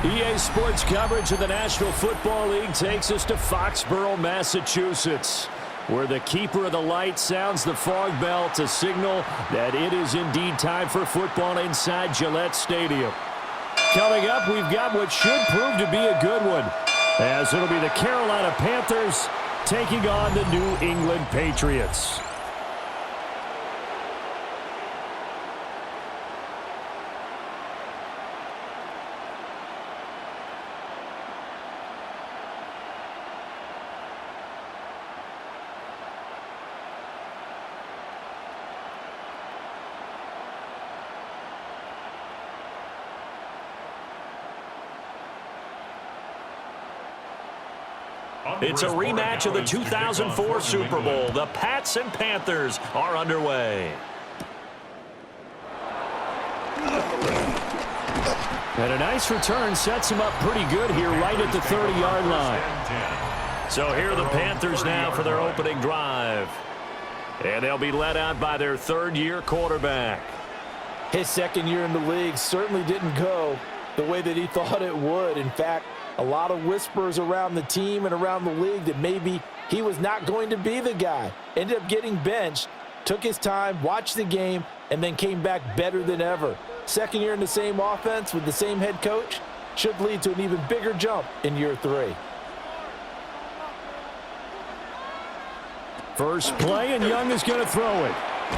EA Sports coverage of the National Football League takes us to Foxborough, Massachusetts, where the keeper of the light sounds the fog bell to signal that it is indeed time for football inside Gillette Stadium. Coming up, we've got what should prove to be a good one, as it'll be the Carolina Panthers taking on the New England Patriots. It's a rematch of the 2004 Super Bowl. The Pats and Panthers are underway. And a nice return sets him up pretty good here right at the 30-yard line. So here are the Panthers now for their opening drive. And they'll be led out by their third-year quarterback. His second year in the league certainly didn't go the way that he thought it would. In fact, a lot of whispers around the team and around the league that maybe he was not going to be the guy. Ended up getting benched, took his time, watched the game, and then came back better than ever. Second year in the same offense with the same head coach should lead to an even bigger jump in year 3. First play, and Young is going to throw it.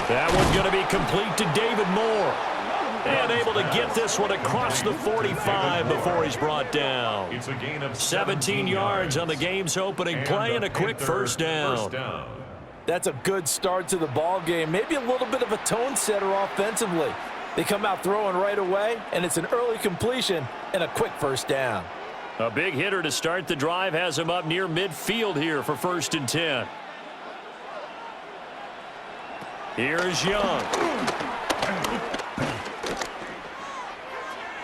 That one's going to be complete to David Moore. And able to get this one across the 45 before he's brought down. 17 yards on the game's opening play and a quick first down. That's a good start to the ball game. Maybe a little bit of a tone setter offensively. They come out throwing right away, and it's an early completion and a quick first down. A big hitter to start the drive has him up near midfield here for 1st and 10. Here's Young.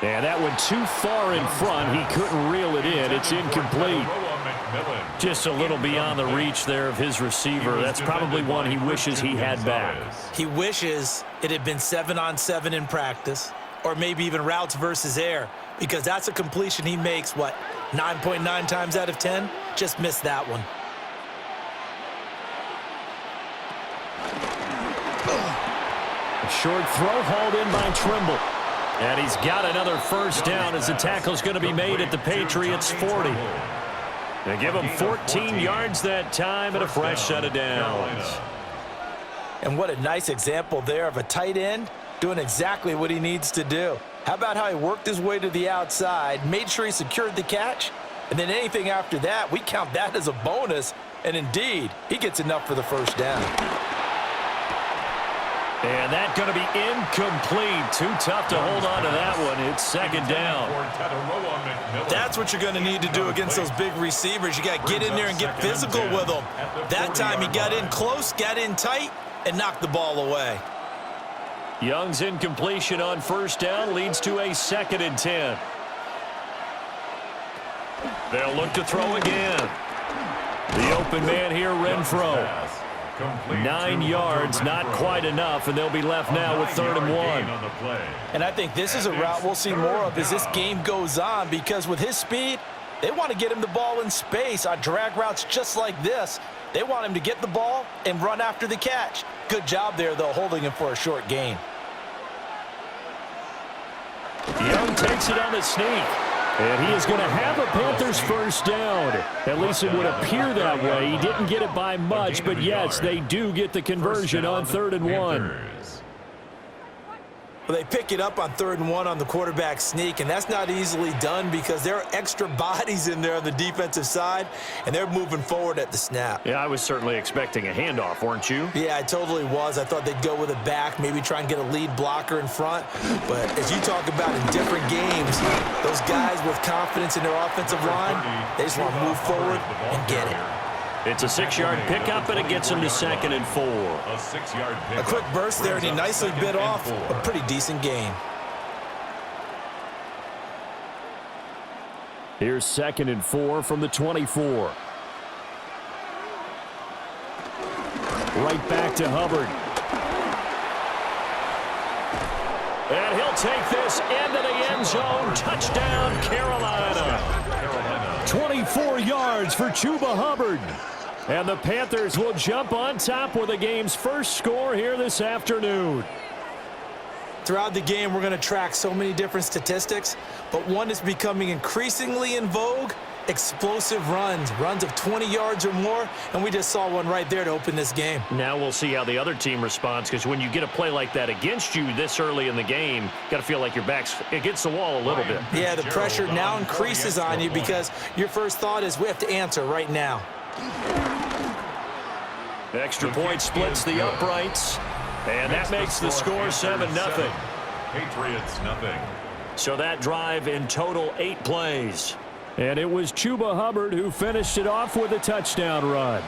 And that one too far in front. He couldn't reel it in. It's incomplete. Just a little beyond the reach there of his receiver. That's probably one he wishes he had back. He wishes it had been 7-on-7 in practice, or maybe even routes versus air, because that's a completion he makes, 9.9 times out of 10? Just missed that one. A short throw hauled in by Trimble. And he's got another first down as the tackle's going to be made at the Patriots' 40. They give him 14 yards that time and a fresh set of downs. And what a nice example there of a tight end doing exactly what he needs to do. How about how he worked his way to the outside, made sure he secured the catch, and then anything after that, we count that as a bonus. And indeed, he gets enough for the first down. And that's going to be incomplete. Too tough to hold on to that one. It's second down. That's what you're going to need to do against those big receivers. You got to get in there and get physical with them. That time he got in close, got in tight, and knocked the ball away. Young's incompletion on first down leads to a 2nd and 10. They'll look to throw again. The open man here, Renfro. 9 yards, not quite enough, and they'll be left now with 3rd and 1. And I think this is a route we'll see more of as this game goes on, because with his speed, they want to get him the ball in space on drag routes just like this. They want him to get the ball and run after the catch. Good job there, though, holding him for a short gain. Young takes it on the sneak. And he is going to have a Panthers first down. At least it would appear that way. He didn't get it by much, but yes, they do get the conversion on 3rd and 1. Well, they pick it up on 3rd and 1 on the quarterback sneak, and that's not easily done because there are extra bodies in there on the defensive side, and they're moving forward at the snap. Yeah, I was certainly expecting a handoff, weren't you? Yeah, I totally was. I thought they'd go with a back, maybe try and get a lead blocker in front. But as you talk about in different games, those guys with confidence in their offensive line, they just want to move forward and get it. It's a 6-yard pickup, and it gets him to 2nd and 4. A quick burst there, and he nicely bit off a pretty decent gain. Here's 2nd and 4 from the 24. Right back to Hubbard. And he'll take this into the end zone. Touchdown, Carolina. 24 yards for Chuba Hubbard. And the Panthers will jump on top with the game's first score here this afternoon. Throughout the game, we're going to track so many different statistics, but one is becoming increasingly in vogue: explosive runs of 20 yards or more, and we just saw one right there to open this game. Now we'll see how the other team responds, because when you get a play like that against you this early in the game, you got to feel like your back's against the wall a little bit. Yeah, the pressure now increases on you because your first thought is we have to answer right now. Extra point splits the uprights, and that makes the score 7-0. Patriots nothing. So that drive in total 8 plays. And it was Chuba Hubbard who finished it off with a touchdown run.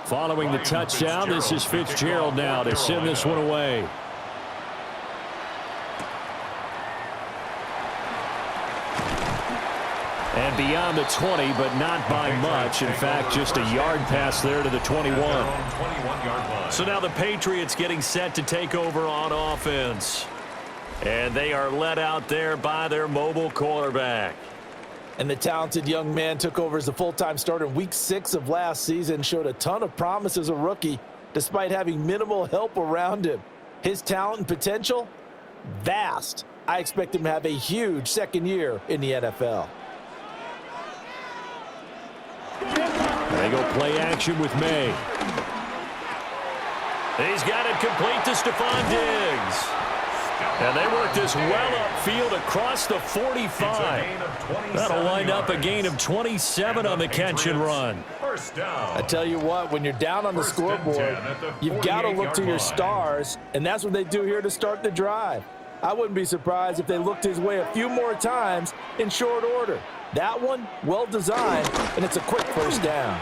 Following the touchdown, this is Fitzgerald now to send this one away. And beyond the 20, but not by much. In fact, just a yard pass there to the 21. So now the Patriots getting set to take over on offense. And they are led out there by their mobile quarterback. And the talented young man took over as a full-time starter in Week 6 of last season, showed a ton of promise as a rookie, despite having minimal help around him. His talent and potential, vast. I expect him to have a huge second year in the NFL. They go play action with May. He's got it complete to Stephon Diggs. And they work this well upfield across the 45. That'll wind up a gain of 27 on the catch and run. I tell you what, when you're down on the scoreboard, you've got to look to your stars, and that's what they do here to start the drive. I wouldn't be surprised if they looked his way a few more times in short order. That one, well designed, and it's a quick first down.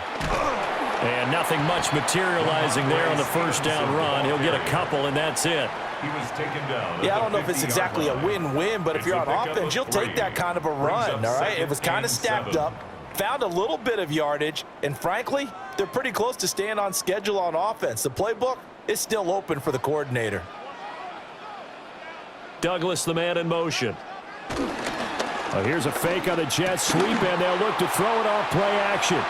And nothing much materializing there on the first down run. He'll get a couple, and that's it. He was taken down. Yeah, I don't know if it's exactly a win-win, but if you're on offense, you'll take that kind of a run, all right? It was kind of stacked up, found a little bit of yardage, and frankly, they're pretty close to staying on schedule on offense. The playbook is still open for the coordinator. Douglas, the man in motion. Oh, here's a fake on the jet sweep, and they'll look to throw it off play action.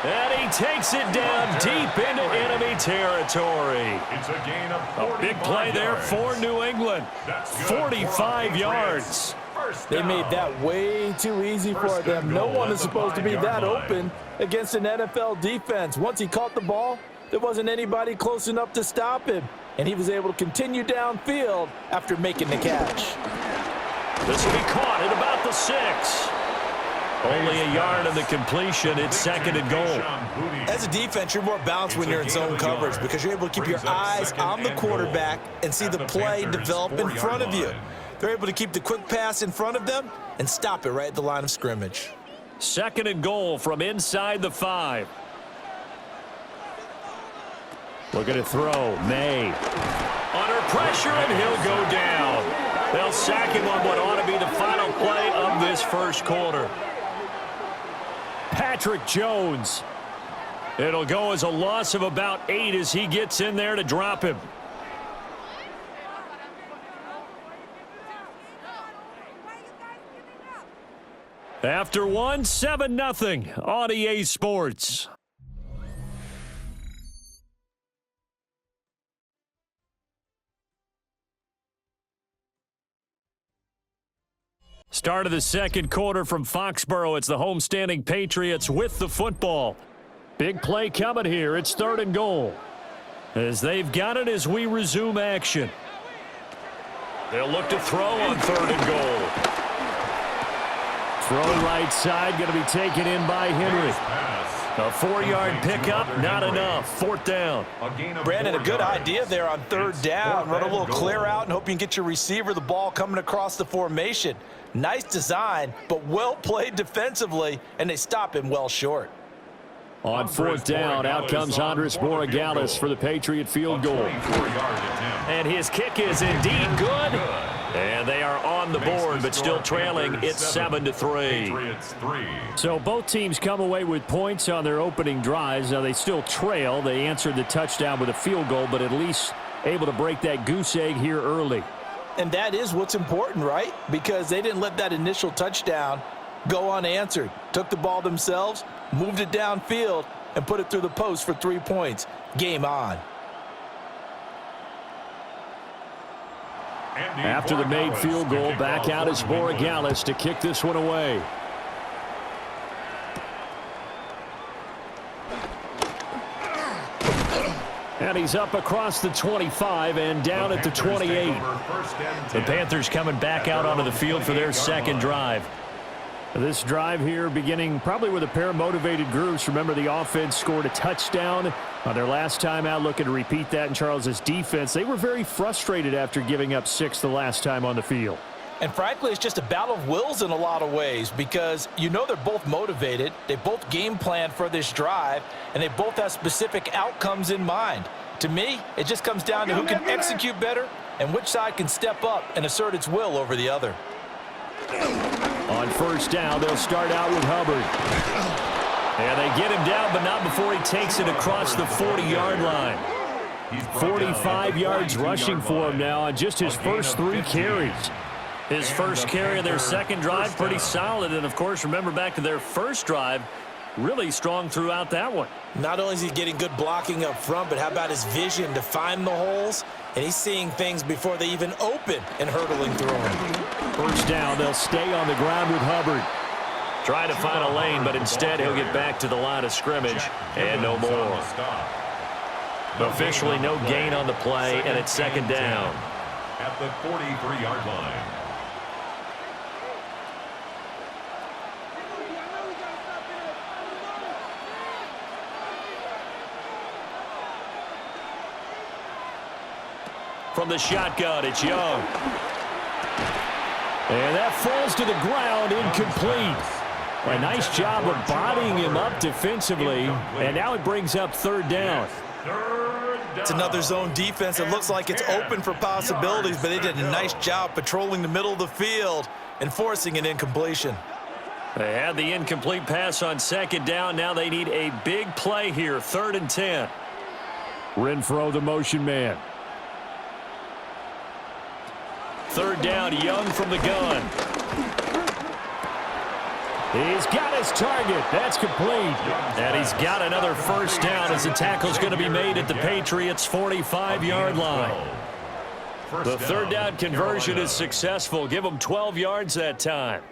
And he takes it down deep into enemy territory. It's a gain of a big play there for New England. 45 yards. They made that way too easy for them. No one is supposed to be that open against an NFL defense. Once he caught the ball, there wasn't anybody close enough to stop him, and he was able to continue downfield after making the catch. This will be caught at about the 6. Only a yard on the completion. It's second and goal. As a defense, you're more balanced when you're in zone coverage because you're able to keep your eyes on the quarterback and see the play develop in front of you. They're able to keep the quick pass in front of them and stop it right at the line of scrimmage. Second and goal from inside the 5. Looking to throw. May. Under pressure, and he'll go down. They'll sack him on what ought to be the final play of this first quarter. Patrick Jones. It'll go as a loss of about 8 as he gets in there to drop him. After one, 7-0 on EA Sports. Start of the second quarter from Foxborough. It's the homestanding Patriots with the football. Big play coming here. It's third and goal. As they've got it as we resume action. They'll look to throw on third and goal. Throw right side, going to be taken in by Henry. A 4-yard pickup, not enough. Fourth down. Brandon, a good idea there on third down. Run a little clear out and hope you can get your receiver the ball coming across the formation. Nice design, but well played defensively, and they stop him well short. On fourth down, out comes Andres Borregales for the Patriot field goal. And his kick is indeed good. And they are on the board, but still trailing. It's 7-3. So both teams come away with points on their opening drives. Now they still trail. They answered the touchdown with a field goal, but at least able to break that goose egg here early. And that is what's important, right? Because they didn't let that initial touchdown go unanswered. Took the ball themselves, moved it downfield, and put it through the post for 3 points. Game on. After the made field goal, back out is Borregales to kick this one away. And he's up across the 25 and down at the 28. The Panthers coming back out onto the field for their second drive. This drive here beginning probably with a pair of motivated groups. Remember, the offense scored a touchdown on their last time out, looking to repeat that in Charles's defense. They were very frustrated after giving up 6 the last time on the field. And frankly, it's just a battle of wills in a lot of ways because you know they're both motivated. They both game planned for this drive, and they both have specific outcomes in mind. To me, it just comes down to who can execute better and which side can step up and assert its will over the other. On first down, they'll start out with Hubbard. And they get him down, but not before he takes it across the 40-yard line. 45 yards rushing for him now on just his first 3 carries. His first carry of their second drive, pretty solid. And, of course, remember back to their first drive, really strong throughout that one. Not only is he getting good blocking up front, but how about his vision to find the holes? And he's seeing things before they even open and hurtling through them. First down, they'll stay on the ground with Hubbard. Trying to find a lane, but instead he'll get back to the line of scrimmage and no more. Officially no gain on the play, and it's second down. At the 43-yard line. From the shotgun, it's Young. And that falls to the ground, incomplete. A nice job of bodying him up defensively, and now it brings up third down. It's another zone defense. It looks like it's open for possibilities, but they did a nice job patrolling the middle of the field and forcing an incompletion. They had the incomplete pass on second down. Now they need a big play here, 3rd and 10. Renfro, the motion man. Third down, Young from the gun. He's got his target. That's complete. And he's got another first down as the tackle's going to be made at the Patriots' 45-yard line. The third down conversion is successful. Give them 12 yards that time.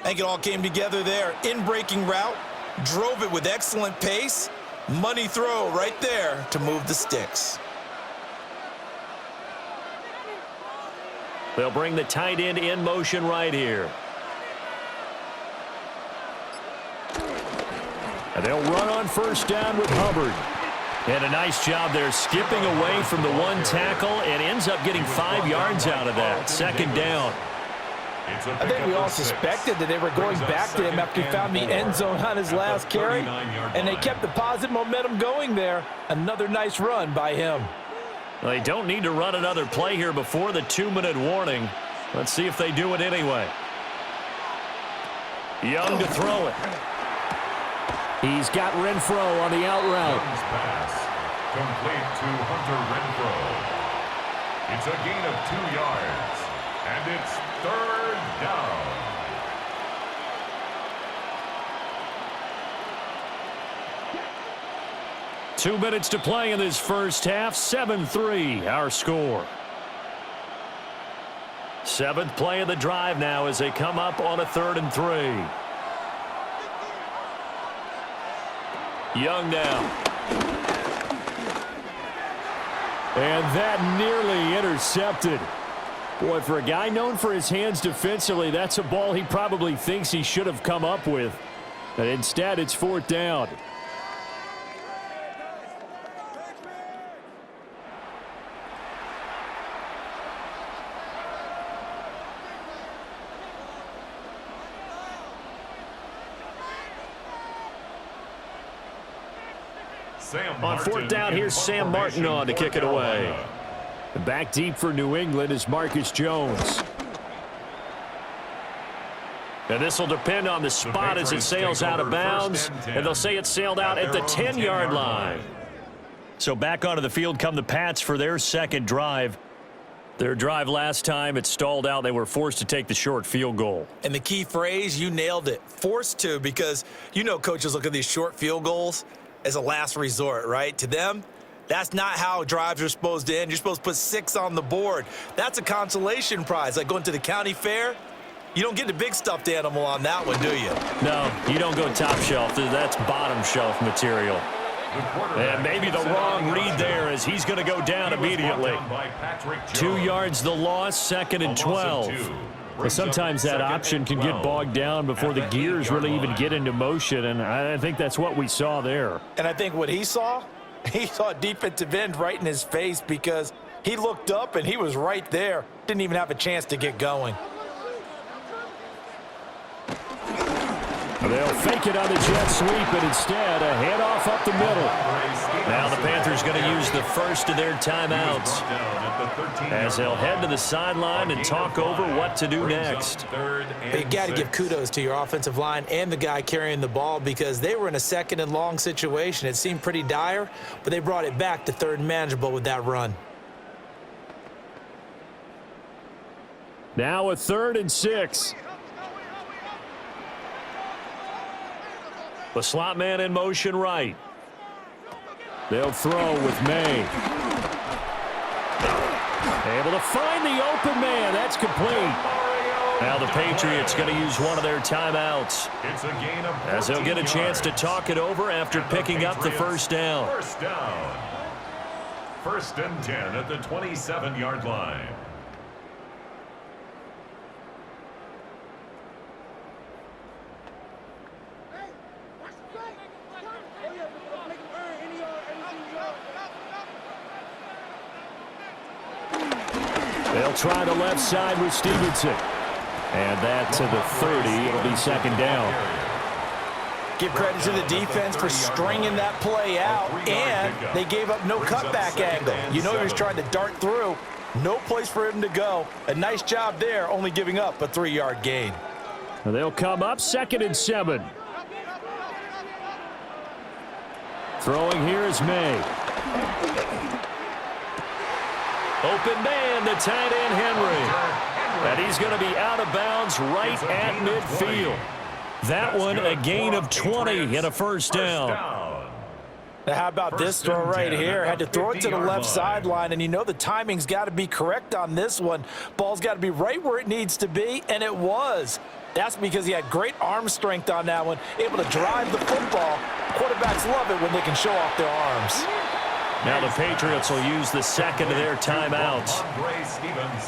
I think it all came together there. In-breaking route, drove it with excellent pace. Money throw right there to move the sticks. They'll bring the tight end in motion right here. And they'll run on first down with Hubbard. And a nice job there skipping away from the one tackle and ends up getting 5 yards out of that. Second down. I think we all suspected that they were going back to him after he found the end zone on his last carry, and they kept the positive momentum going there. Another nice run by him. They don't need to run another play here before the 2-minute warning. Let's see if they do it anyway. Young to throw it. He's got Renfro on the out route. Pass complete to Hunter Renfro. It's a gain of 2 yards, and it's third down. Two minutes to play in this first half. 7-3, our score. 7th play of the drive now as they come up on a 3rd and 3. Young now. And that nearly intercepted. Boy, for a guy known for his hands defensively, that's a ball he probably thinks he should have come up with. But instead, it's 4th down. On fourth down, here's Sam Martin on to kick it away. Back deep for New England is Marcus Jones. And this will depend on the spot as it sails out of bounds. And they'll say it sailed out at the 10-yard line. So back onto the field come the Pats for their second drive. Their drive last time, it stalled out. They were forced to take the short field goal. And the key phrase, you nailed it, forced to, because you know coaches look at these short field goals as a last resort, right? To them, that's not how drives are supposed to end. You're supposed to put 6 on the board. That's a consolation prize, like going to the county fair. You don't get the big stuffed animal on that one, do you? No, you don't go top shelf. That's bottom shelf material. And maybe the wrong read there as he's going to go down immediately. 2 yards the loss, 2nd and 12. But sometimes that option can get bogged down before the gears really even get into motion, and I think that's what we saw there. And I think what he saw a defensive end right in his face because he looked up and he was right there. Didn't even have a chance to get going. They'll fake it on the jet sweep, and instead a handoff up the middle. Now the Panthers going to use the first of their timeouts as they'll head to the sideline and talk over what to do next. But you got to give kudos to your offensive line and the guy carrying the ball because they were in a 2nd and long situation. It seemed pretty dire, but they brought it back to 3rd and manageable with that run. Now a 3rd and 6. The slot man in motion right. They'll throw with May. Able to find the open man. That's complete. Now the Patriots going to use one of their timeouts as they'll get a chance to talk it over after picking up the first down. 1st and 10 at the 27-yard line. They'll try the left side with Stevenson. And that to the 30. It'll be 2nd down. Give credit to the defense for stringing that play out, and they gave up no cutback angle. You know he was trying to dart through. No place for him to go. A nice job there, only giving up a 3-yard gain. They'll come up 2nd and 7. Throwing here is May. Open man, the tight end Henry. And he's going to be out of bounds right at midfield. That one a gain of 20 and a first down. Now how about this throw right here? Had to throw it to the left sideline, and you know the timing's got to be correct on this one. Ball's got to be right where it needs to be, and it was. That's because he had great arm strength on that one, able to drive the football. Quarterbacks love it when they can show off their arms. Now the Patriots will use the 2nd of their timeouts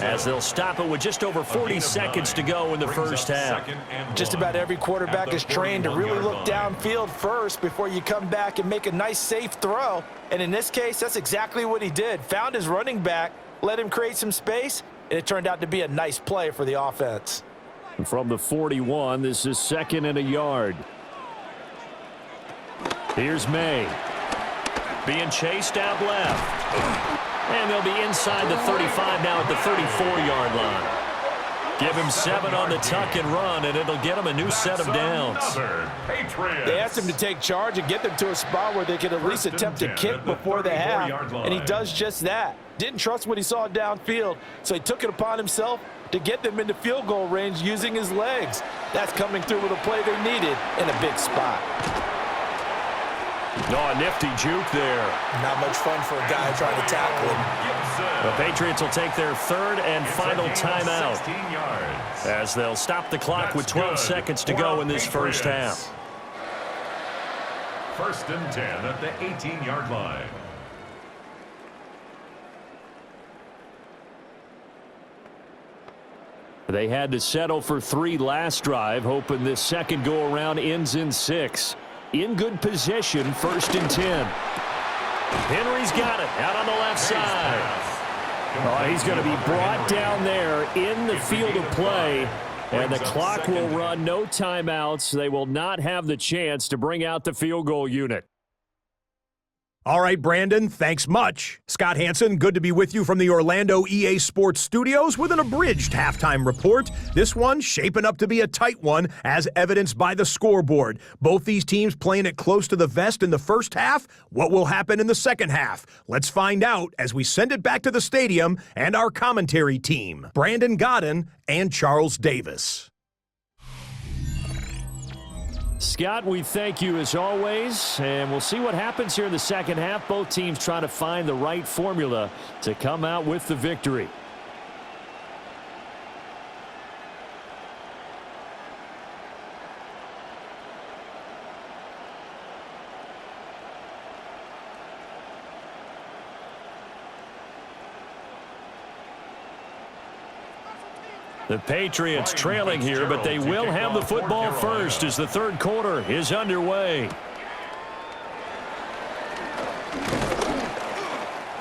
as they'll stop it with just over 40 seconds to go in the first half. Just about every quarterback is trained to really look downfield first before you come back and make a nice safe throw. And in this case, that's exactly what he did. Found his running back, let him create some space, and it turned out to be a nice play for the offense. From the 41, this is 2nd and a yard. Here's May. Being chased out left. And they'll be inside the 35 now at the 34-yard line. Give him 7 on the tuck and run, and it'll get him a new set of downs. They asked him to take charge and get them to a spot where they could at least attempt to kick before the half, and he does just that. Didn't trust what he saw downfield, so he took it upon himself to get them into field goal range using his legs. That's coming through with a play they needed in a big spot. Oh, a nifty juke there. Not much fun for a guy trying to tackle him. The Patriots will take their 3rd and final timeout as they'll stop the clock with 12 seconds to go in this first half. 1st and 10 at the 18-yard line. They had to settle for 3 last drive, hoping this second go-around ends in 6. In good position, 1st and 10. Henry's got it out on the left side. Oh, he's going to be brought down there in the field of play, and the clock will run. No timeouts. They will not have the chance to bring out the field goal unit. All right, Brandon, thanks much. Scott Hansen, good to be with you from the Orlando EA Sports Studios with an abridged halftime report. This one shaping up to be a tight one, as evidenced by the scoreboard. Both these teams playing it close to the vest in the first half. What will happen in the second half? Let's find out as we send it back to the stadium and our commentary team, Brandon Godden and Charles Davis. Scott, we thank you as always, and we'll see what happens here in the second half. Both teams trying to find the right formula to come out with the victory. The Patriots trailing here, but they will have the football first as the third quarter is underway.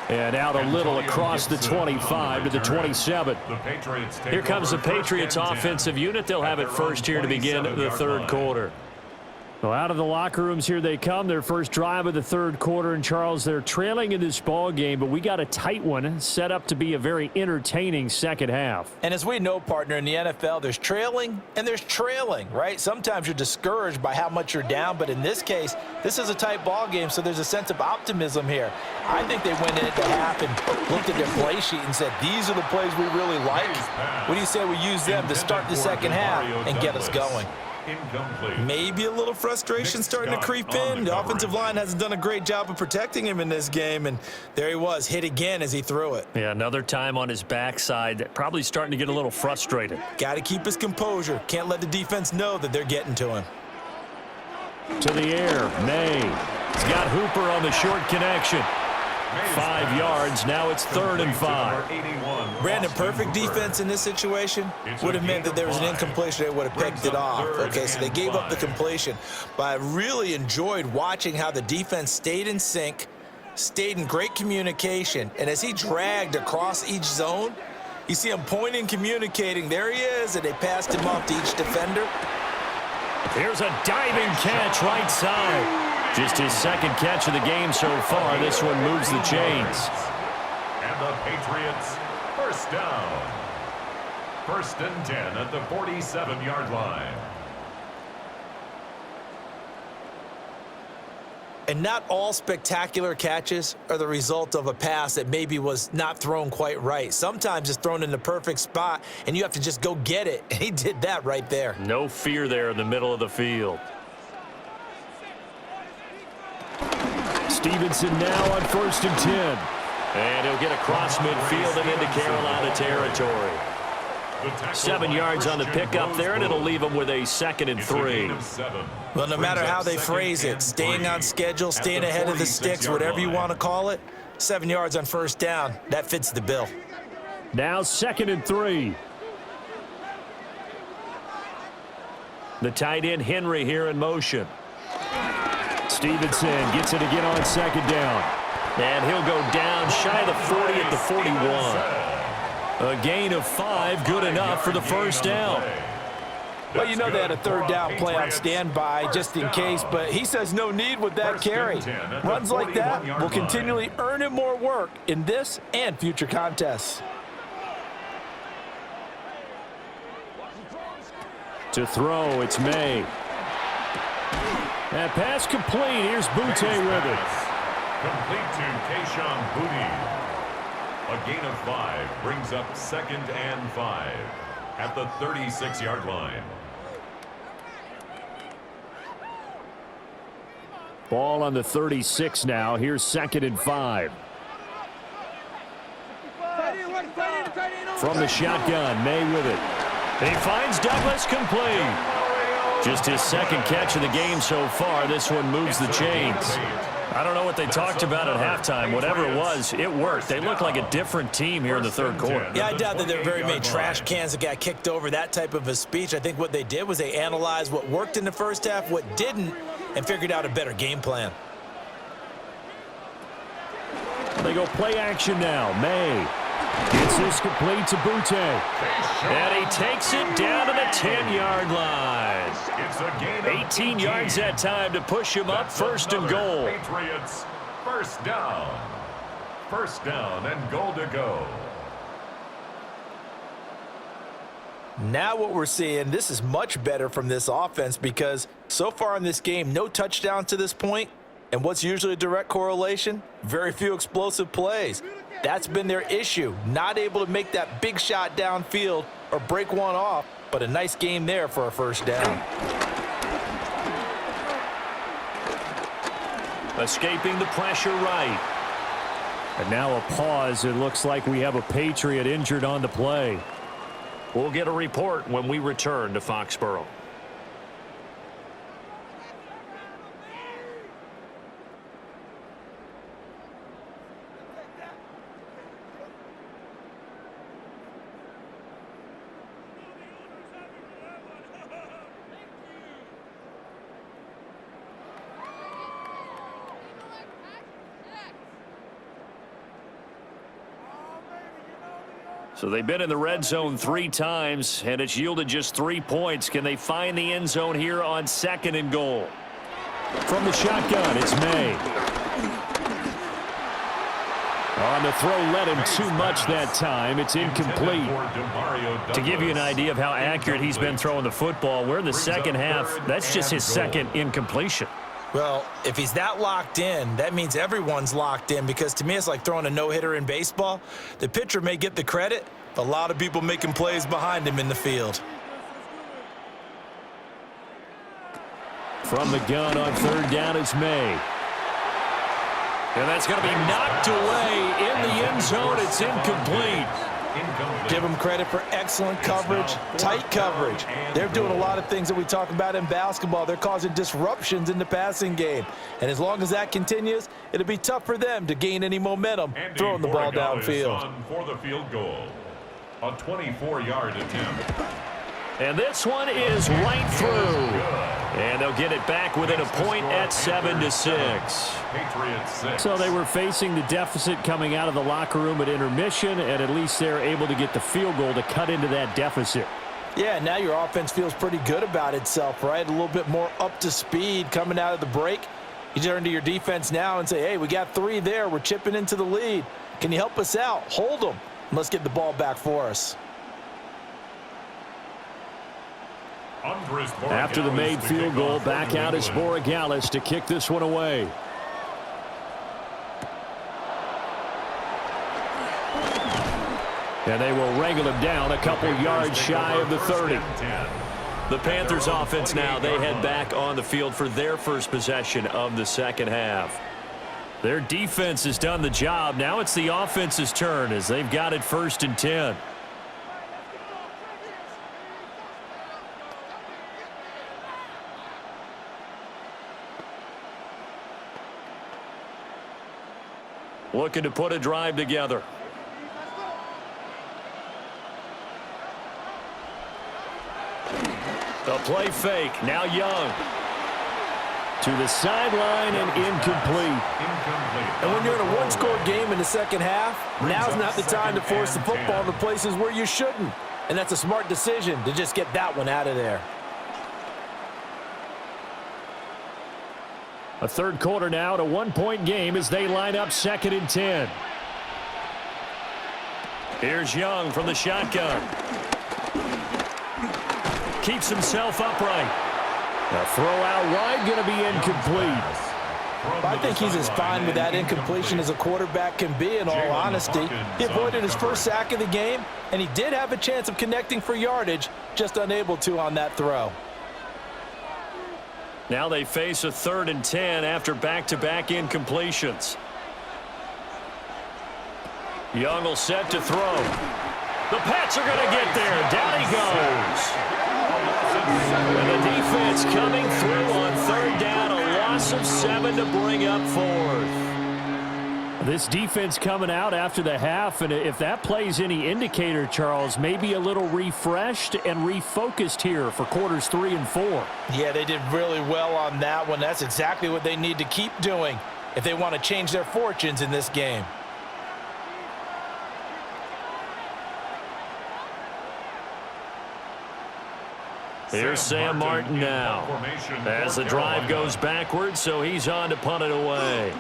And out a little across the 25 to the 27. Here comes the Patriots offensive unit. They'll have it first here to begin the third quarter. So out of the locker rooms here they come. Their first drive of the third quarter. And Charles, they're trailing in this ball game, but we got a tight one set up to be a very entertaining second half. And as we know, partner, in the NFL, there's trailing and there's trailing, right? Sometimes you're discouraged by how much you're down, but in this case, this is a tight ball game, so there's a sense of optimism here. I think they went in at the half and looked at their play sheet and said, these are the plays we really like. What do you say we use them to start the second half and get us going? Incomplete. Maybe a little frustration starting to creep in. The offensive line hasn't done a great job of protecting him in this game, and there he was, hit again as he threw it. Yeah, another time on his backside, probably starting to get a little frustrated. Got to keep his composure. Can't let the defense know that they're getting to him. To the air, May. He's got Hooper on the short connection. 5 yards, now it's 3rd and 5. Brandon, perfect defense in this situation would have meant that there was an incompletion. They would have picked it off. Okay, so they gave up the completion. But I really enjoyed watching how the defense stayed in sync, stayed in great communication. And as he dragged across each zone, you see him pointing, communicating. There he is, and they passed him off to each defender. Here's a diving catch right side. Just his second catch of the game so far. This one moves the chains. And the Patriots, first down. 1st and 10 at the 47-yard line. And not all spectacular catches are the result of a pass that maybe was not thrown quite right. Sometimes it's thrown in the perfect spot, and you have to just go get it. And he did that right there. No fear there in the middle of the field. Stevenson now on 1st and 10. And he'll get across midfield and into Carolina territory. 7 yards on the pickup there, and it'll leave him with a 2nd and 3. Well, no matter how they phrase it, staying on schedule, staying ahead of the sticks, whatever you want to call it, 7 yards on 1st down, that fits the bill. Now 2nd and 3. The tight end Henry here in motion. Stevenson gets it again on 2nd down. And he'll go down shy of the 40 at the 41. A gain of 5, good enough for the 1st down. Well, you know they had a 3rd down play on standby just in case, but he says no need with that carry. Runs like that will continually earn him more work in this and future contests. To throw, it's May. That pass complete. Here's Butte with it. Complete to Kayshon Boutte. A gain of 5 brings up 2nd and 5 at the 36-yard line. Ball on the 36 now. Here's 2nd and 5. From the shotgun, May with it. He finds Douglas complete. Just his 2nd catch of the game so far. This one moves the chains. I don't know what they talked about at halftime. Whatever it was, it worked. They look like a different team here in the 3rd quarter. Yeah, I doubt that there are very many trash cans that got kicked over, that type of a speech. I think what they did was they analyzed what worked in the first half, what didn't, and figured out a better game plan. They go play action now. May gets this complete to Butte. And he takes it down to the 10-yard line. 18 yards that time to push him up, 1st and goal. Patriots, First down. First down and goal to go. Now what we're seeing, this is much better from this offense because so far in this game, no touchdowns to this point. And what's usually a direct correlation? Very few explosive plays. That's been their issue. Not able to make that big shot downfield or break one off, but a nice game there for a first down. Escaping the pressure right. And now a pause. It looks like we have a Patriot injured on the play. We'll get a report when we return to Foxborough. So they've been in the red zone 3 times, and it's yielded just 3 points. Can they find the end zone here on 2nd and goal? From the shotgun, it's May. On the throw, led him too much that time. It's incomplete. To give you an idea of how accurate he's been throwing the football, we're in the second half. That's just his second incompletion. Well, if he's that locked in, that means everyone's locked in because to me it's like throwing a no-hitter in baseball. The pitcher may get the credit, but a lot of people making plays behind him in the field. From the gun on 3rd down is May. And that's going to be knocked away in the end zone. It's incomplete. Give them credit for excellent coverage, tight coverage. They're doing a lot of things that we talk about in basketball. They're causing disruptions in the passing game. And as long as that continues, it'll be tough for them to gain any momentum throwing the ball downfield. For the field goal, a 24-yard attempt. And this one is right through. And they'll get it back within a point at 7-6. Patriots 6. So they were facing the deficit coming out of the locker room at intermission, and at least they're able to get the field goal to cut into that deficit. Yeah, now your offense feels pretty good about itself, right? A little bit more up to speed coming out of the break. You turn to your defense now and say, hey, we got 3 there. We're chipping into the lead. Can you help us out? Hold them. And let's get the ball back for us. After the made field goal, back out is Borregales to kick this one away. And they will wrangle him down a couple yards shy of the 30. The Panthers offense now, they head back on the field for their first possession of the second half. Their defense has done the job. Now it's the offense's turn as they've got it 1st and 10. Looking to put a drive together. The play fake. Now Young. To the sideline and incomplete. And when you're in a one-score game in the second half, now's not the time to force the football in the places where you shouldn't. And that's a smart decision to just get that one out of there. A 3rd quarter now, a 1-point game as they line up 2nd and 10. Here's Young from the shotgun. Keeps himself upright. A throw out wide, going to be incomplete. I think he's as fine with that incompletion as a quarterback can be, in all honesty. He avoided his first sack of the game, and he did have a chance of connecting for yardage, just unable to on that throw. Now they face a 3rd and 10 after back-to-back incompletions. Young will set to throw. The Pats are going to get there. Down he goes. And the defense coming through on 3rd down. A loss of 7 to bring up 4th. This defense coming out after the half, and if that plays any indicator, Charles, maybe a little refreshed and refocused here for quarters 3 and 4. Yeah, they did really well on that one. That's exactly what they need to keep doing if they want to change their fortunes in this game. Here's Sam Martin now as the drive goes backwards, so he's on to punt it away.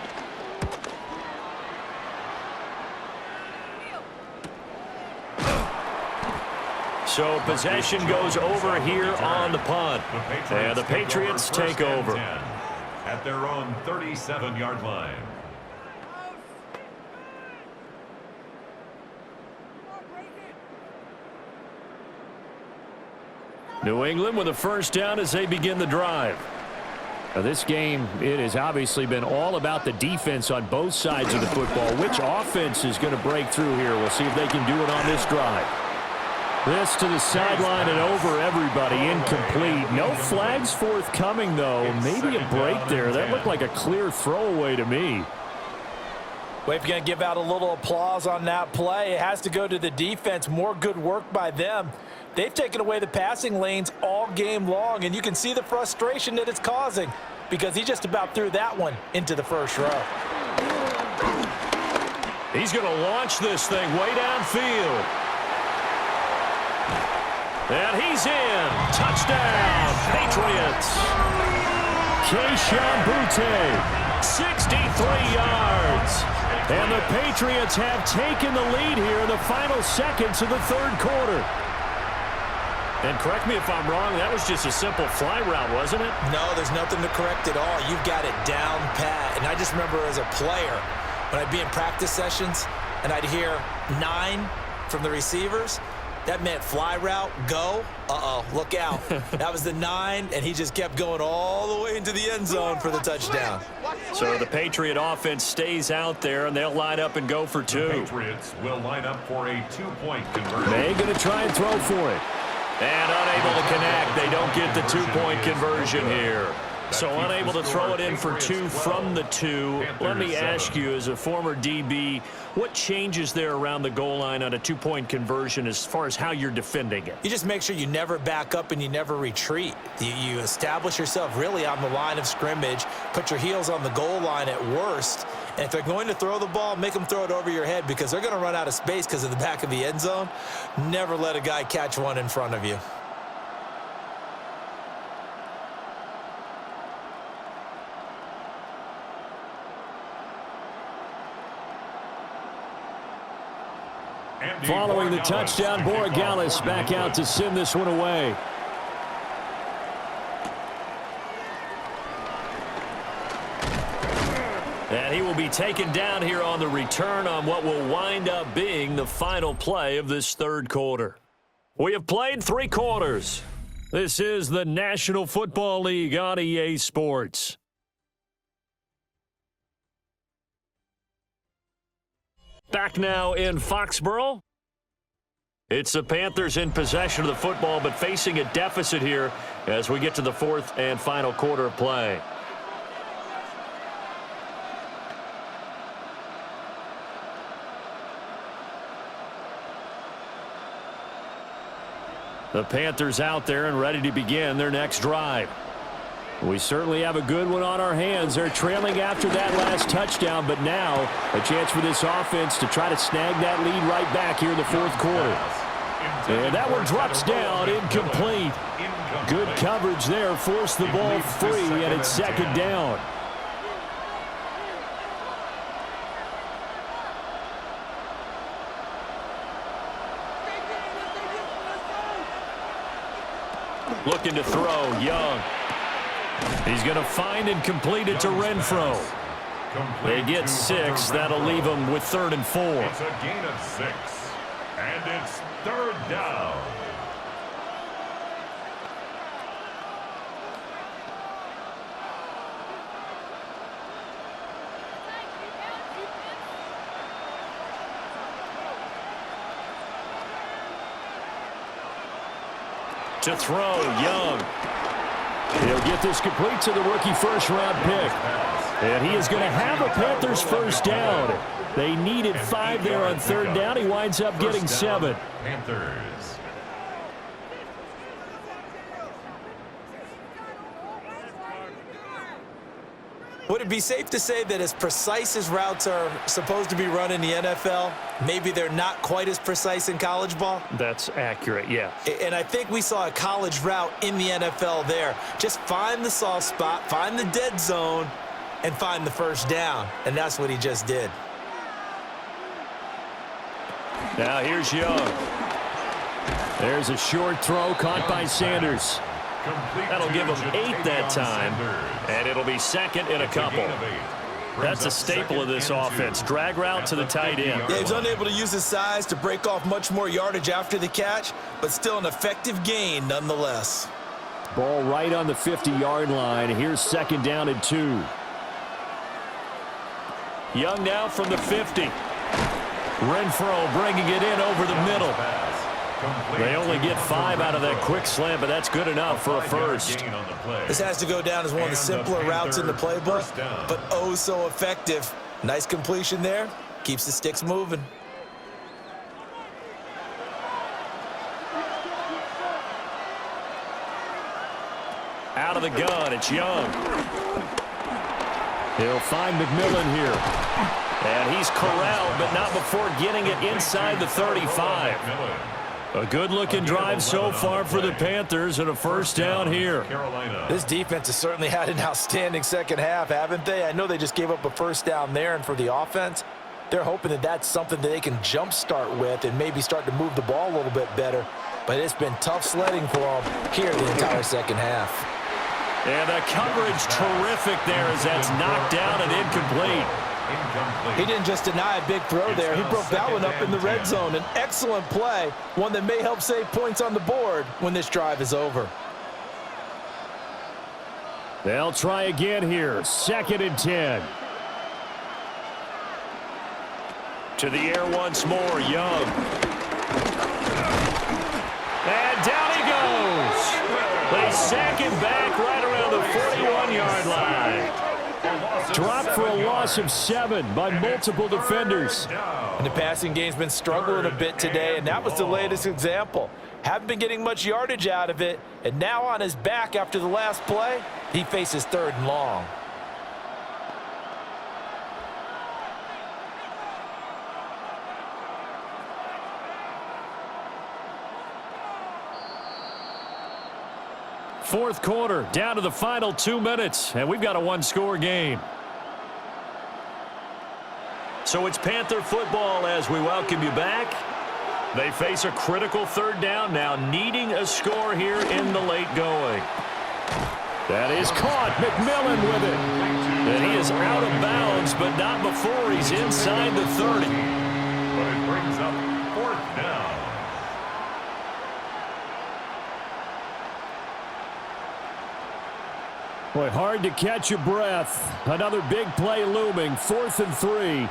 So possession goes over here on the punt. And the Patriots take over. At their own 37-yard line. New England with a first down as they begin the drive. Now this game, it has obviously been all about the defense on both sides of the football. Which offense is going to break through here? We'll see if they can do it on this drive. This to the sideline and over everybody. Incomplete. No flags forthcoming, though. Maybe a break there. That looked like a clear throwaway to me. Well, if you're going to give out a little applause on that play, it has to go to the defense. More good work by them. They've taken away the passing lanes all game long, and you can see the frustration that it's causing because he just about threw that one into the first row. He's going to launch this thing way downfield. And he's in. Touchdown, Patriots. Keyshawn Boutte, 63 yards. And the Patriots have taken the lead here in the final seconds of the third quarter. And correct me if I'm wrong, that was just a simple fly route, wasn't it? No, there's nothing to correct at all. You've got it down pat. And I just remember as a player, when I'd be in practice sessions and I'd hear 9 from the receivers, that meant fly route, go, look out. That was the 9, and he just kept going all the way into the end zone for the touchdown. So the Patriot offense stays out there, and they'll line up and go for 2. The Patriots will line up for a 2-point conversion. They're going to try and throw for it. And unable to connect. They don't get the 2-point conversion here. So unable to throw it in for 2 from the 2. Let me ask you, as a former DB, what changes there around the goal line on a 2-point conversion as far as how you're defending it? You just make sure you never back up and you never retreat. You establish yourself really on the line of scrimmage, put your heels on the goal line at worst, and if they're going to throw the ball, make them throw it over your head because they're going to run out of space because of the back of the end zone. Never let a guy catch one in front of you. Following the touchdown, Borregales back out to send this one away. And he will be taken down here on the return on what will wind up being the final play of this third quarter. We have played 3 quarters. This is the National Football League on EA Sports. Back now in Foxborough. It's the Panthers in possession of the football, but facing a deficit here as we get to the 4th and final quarter of play. The Panthers out there and ready to begin their next drive. We certainly have a good one on our hands. They're trailing after that last touchdown, but now a chance for this offense to try to snag that lead right back here in the 4th quarter. And that one drops down, incomplete. Good coverage there, forced the ball free, and it's 2nd down. Looking to throw, Young. He's going to find and complete it to Renfro. They get 6. That'll leave them with 3rd and 4. It's a gain of 6. And it's 3rd down. To throw, Young. He'll get this complete to the rookie first-round pick. And he is going to have a Panthers first down. They needed 5 there on 3rd down. He winds up getting 7. Panthers. Would it be safe to say that as precise as routes are supposed to be run in the NFL, maybe they're not quite as precise in college ball? That's accurate, yeah. And I think we saw a college route in the NFL there. Just find the soft spot, find the dead zone, and find the first down. And that's what he just did. Now here's Young. There's a short throw caught by Sanders. That'll give him 8 that time, and it'll be second and a couple. That's a staple of this offense. Drag route to the tight end. Yeah, he's unable to use his size to break off much more yardage after the catch, but still an effective gain nonetheless. Ball right on the 50-yard line. Here's second down and 2. Young now from the 50. Renfro bringing it in over the middle. They only get 5 out of that quick slant, but that's good enough for a first. This has to go down as one of the simpler routes in the playbook, but oh so effective. Nice completion there. Keeps the sticks moving. Out of the gun, it's Young. He'll find McMillan here. And he's corralled, but not before getting it inside the 35. A good-looking drive so far for the Panthers, and a first down here. This defense has certainly had an outstanding second half, haven't they? I know they just gave up a first down there, and for the offense, they're hoping that that's something that they can jumpstart with and maybe start to move the ball a little bit better. But it's been tough sledding for them here the entire second half. And the coverage terrific there as that's knocked down and incomplete. He didn't just deny a big throw there. He broke that one up in the red zone. An excellent play, one that may help save points on the board when this drive is over. They'll try again here. Second and 10. To the air once more, Young. And down he goes. They sack him back right around the 41-yard line. Dropped for a loss of 7 by multiple defenders. And the passing game's been struggling a bit today, and that was the latest example. Haven't been getting much yardage out of it, and now on his back after the last play, he faces 3rd and long. Fourth quarter, down to the final 2 minutes, and we've got a one-score game. So it's Panther football as we welcome you back. They face a critical 3rd down now, needing a score here in the late going. That is caught. McMillan with it. And he is out of bounds, but not before he's inside the 30. But it brings up 4th down. Boy, hard to catch your breath. Another big play looming. 4th and 3.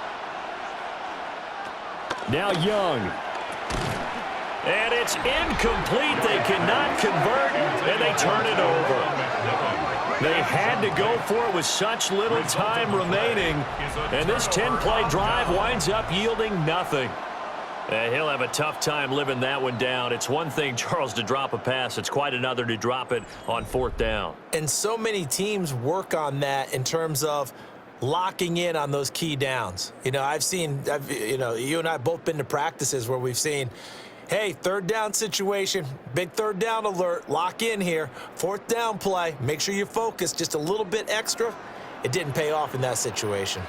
Now Young. And it's incomplete. They cannot convert, and they turn it over. They had to go for it with such little time remaining, and this 10-play drive winds up yielding nothing. He'll have a tough time living that one down. It's one thing, Charles, to drop a pass. It's quite another to drop it on 4th down. And so many teams work on that in terms of locking in on those key downs. You know, you and I have both been to practices where we've seen, hey, 3rd down situation, big 3rd down alert, lock in here, 4th down play, make sure you're focused just a little bit extra. It didn't pay off in that situation.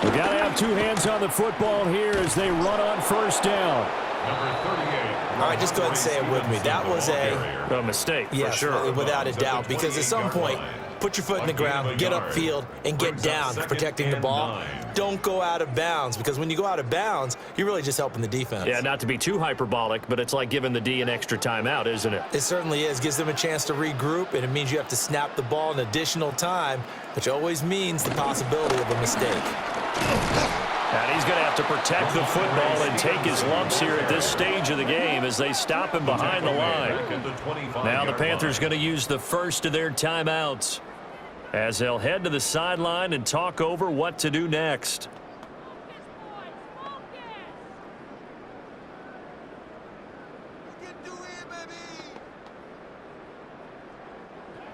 We got to have 2 hands on the football here as they run on 1st down. Number 38. All right, just go ahead and say it with me. That was a mistake, yes, for sure. Without a doubt, because at some point, put your foot in the ground, get upfield, and get down protecting the ball. Don't go out of bounds, because when you go out of bounds, you're really just helping the defense. Yeah, not to be too hyperbolic, but it's like giving the D an extra timeout, isn't it? It certainly is. Gives them a chance to regroup, and it means you have to snap the ball an additional time, which always means the possibility of a mistake. And he's going to have to protect the football and take his lumps here at this stage of the game as they stop him behind the line. Now the Panthers going to use the first of their timeouts as they'll head to the sideline and talk over what to do next.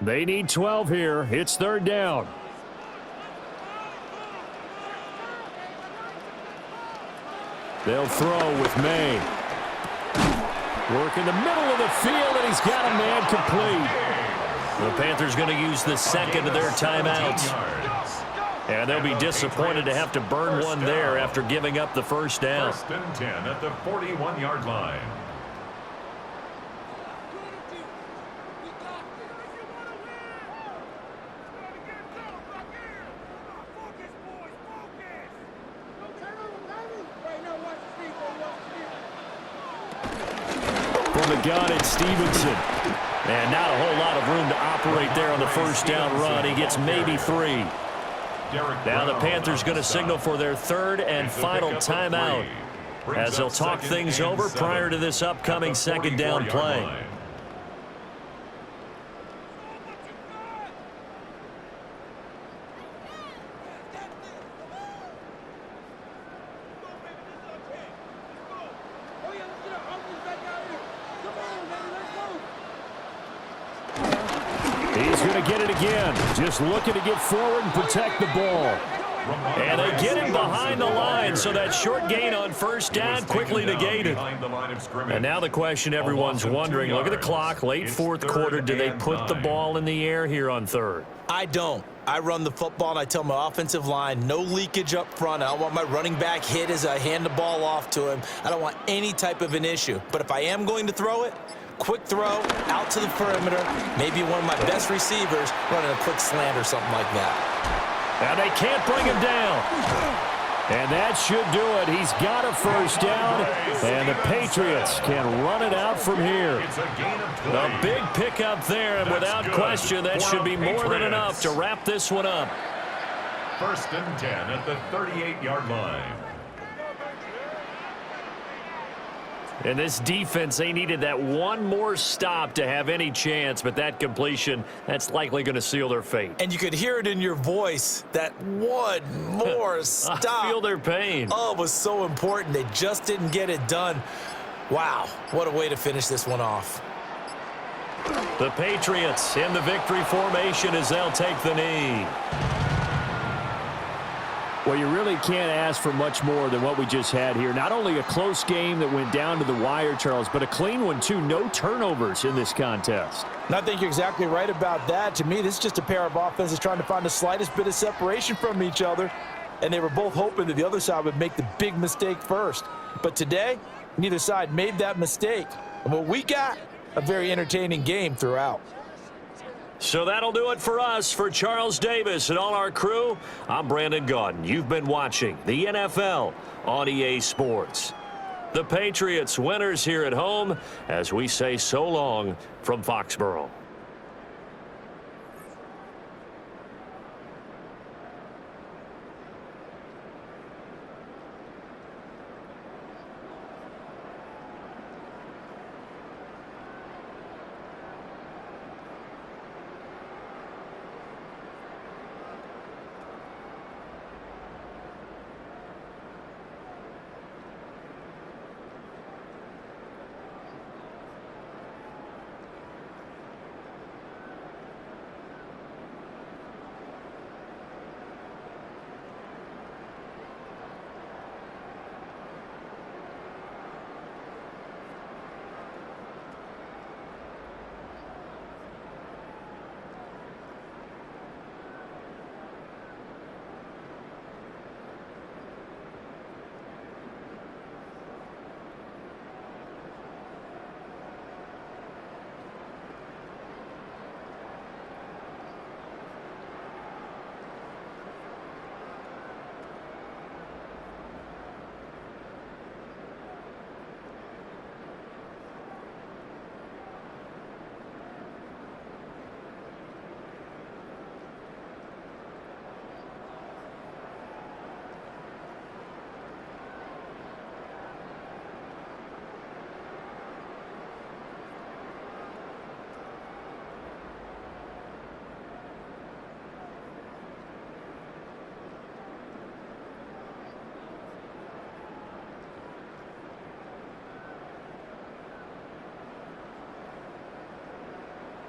They need 12 here. It's 3rd down. They'll throw with May. Work in the middle of the field, and he's got a man complete. The Panthers going to use the second of their timeouts. And they'll be disappointed to have to burn one there after giving up the first down. 1st and 10 at the 41-yard line. From the gun, it's Stevenson. And not a whole lot of room to operate there on the first down run. He gets maybe 3. Now the Panthers going to signal for their 3rd and final timeout as they'll talk things over prior to this upcoming 2nd down play. He's going to get it again. Just looking to get forward and protect the ball. And they get him behind the line, so that short gain on first down quickly negated. And now the question everyone's wondering, look at the clock, late 4th quarter, do they put the ball in the air here on 3rd? I don't. I run the football, and I tell my offensive line, no leakage up front. I don't want my running back hit as I hand the ball off to him. I don't want any type of an issue. But if I am going to throw it, quick throw, out to the perimeter, maybe one of my best receivers running a quick slant or something like that. And they can't bring him down. And that should do it. He's got a first down, and the Patriots can run it out from here. A big pickup there, and without question, that should be more than enough to wrap this one up. 1st and 10 at the 38-yard line. And this defense, they needed that one more stop to have any chance, but that completion, that's likely going to seal their fate. And you could hear it in your voice, that one more stop. I feel their pain. Oh, it was so important. They just didn't get it done. Wow, what a way to finish this one off. The Patriots in the victory formation as they'll take the knee. Well, you really can't ask for much more than what we just had here. Not only a close game that went down to the wire, Charles, but a clean one, too. No turnovers in this contest. And I think you're exactly right about that. To me, this is just a pair of offenses trying to find the slightest bit of separation from each other, and they were both hoping that the other side would make the big mistake first. But today, neither side made that mistake. And what we got, a very entertaining game throughout. So that'll do it for us. For Charles Davis and all our crew, I'm Brandon Gaudin. You've been watching the NFL on EA Sports. The Patriots winners here at home as we say so long from Foxborough.